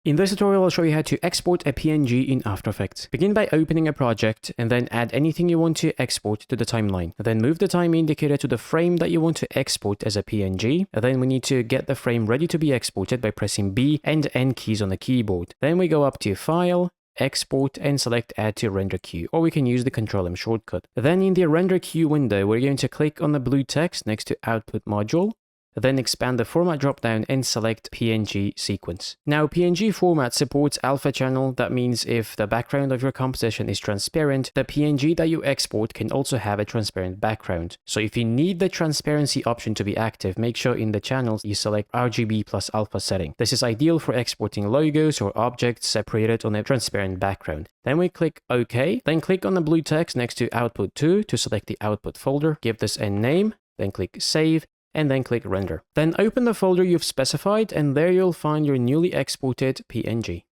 In this tutorial, I'll show you how to export a PNG in After Effects. Begin by opening a project and then add anything you want to export to the timeline. Then move the time indicator to the frame that you want to export as a PNG. And then we need to get the frame ready to be exported by pressing B and N keys on the keyboard. Then we go up to File, Export, and select Add to Render Queue, or we can use the Ctrl-M shortcut. Then in the Render Queue window, we're going to click on the blue text next to Output Module. Then expand the format dropdown and select PNG sequence. Now, PNG format supports alpha channel. That means if the background of your composition is transparent, the PNG that you export can also have a transparent background. So if you need the transparency option to be active, make sure in the channels you select RGB plus alpha setting. This is ideal for exporting logos or objects separated on a transparent background. Then we click OK. Then click on the blue text next to Output 2 to select the output folder. Give this a name. Then click Save. And then click Render. Then open the folder you've specified, and there you'll find your newly exported PNG.